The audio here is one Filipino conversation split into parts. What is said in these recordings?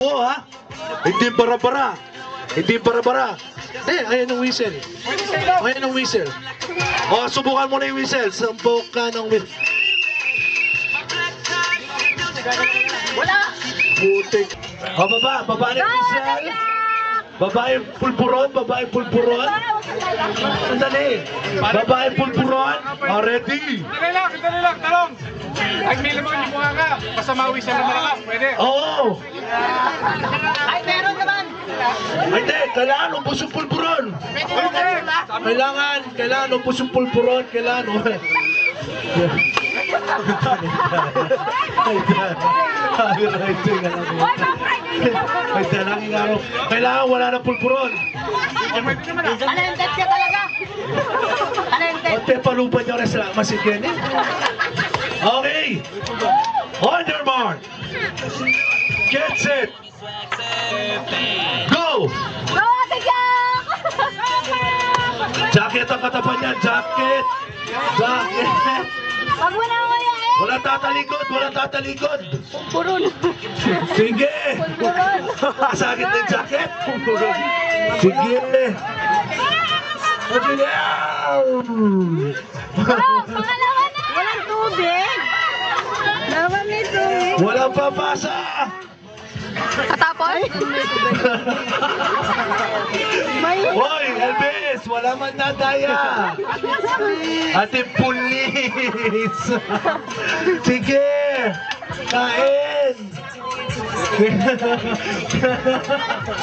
Oo ha? Hindi bara-bara. Hindi bara-bara. Ayan ang whistle. Ayan ang whistle. O, subukan mo na yung whistle. Subukan ng whistle. Wala! Putik. O, baba na yung whistle. Babae pulburon, babae pulburon. Sandali. Babae pulburon. O, ready. Sandali lang, talong. Ay, may lamang yung mukha ka. Basta mawi siya ng malakas, pwede. Oo. Ay, meron naman! Hindi, kailangan ubos yung pulburon. Kailangan ubos yung pulburon. Kailangan. Kailangan wala na pulburon. Talented ka talaga! Talented! Ote, palupan nyo rin sila. Masigyan eh. Okay. On your mark. Get set. Go! Go, Ate Jack! Jacket ang katapan niya. Jacket. Jacket. Wag mo na ako yain! Wala tatalikod. Wala tatalikod. Purun! Sige. Purun! Sakit ng jacket. Sige. Sige. Pangalawa na! Walang tubig! Dapat may tubig! Walang papasa. Katapos? Hoy, Elvis, wala man nadaya. Ate pulis. Sige, kain.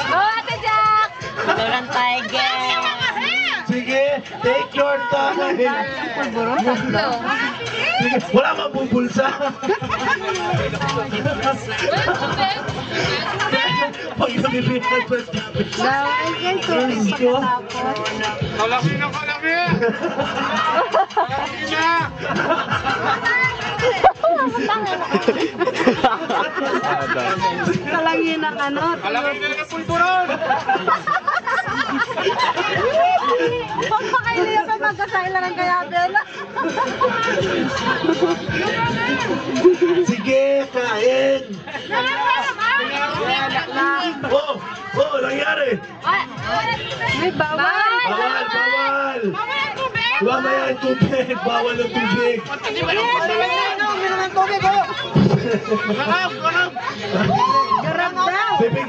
Go, Ate Jack! Ito lang tiger! Sige, take your time. Sige, wala mabubulsa. Pag nabibihan pa sa Gawin yan, tubig pagkatapos. Kalaki na, kalaki! Kalaki na! Kalangin ang ano. Kalaki na ng pulburon! Huwag pa kayo niya pa magkasailan ng kaya Bella. Sige, kain. Oh, nangyari. May bawal. Bawal. Mamaya ang tubig. Bawal ang tubig. Uminom ng tubig, oh. Garap daw. Bibig,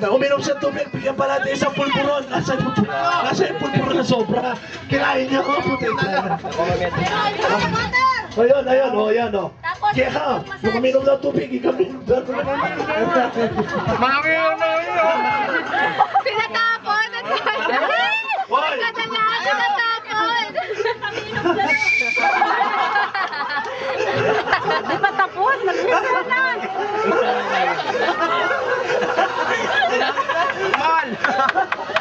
uminom siya tubig. Bigyan pa natin isang pulburon. Nasa yung pulburon na sobra. Kinain niya. Oh, puti siya. Ayun, oh, yan, oh. Kaya ka, kung uminom ng tubig, ikaw uminom ng tubig. Mami, ano yun? Tinatapon. Hoy! Tinatapon. Di pa tapos. Nag-inom na. Mal!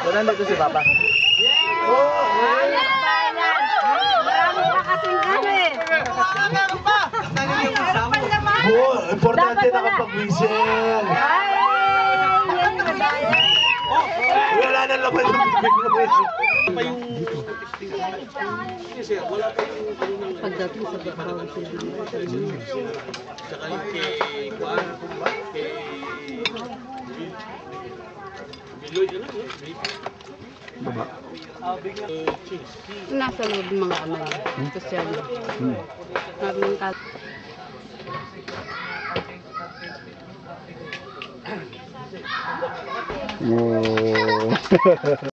Wala dito si Papa. Marami pa kasing ano eh. Oh, importante nakapag-whistle. Wala na laman yung tubig mo. Pagdating sa bawang Saka yung kay Kuan, kay Biloy, ano? Baba. nasa loob ng mga ano. Social. Maraming ka. Oh.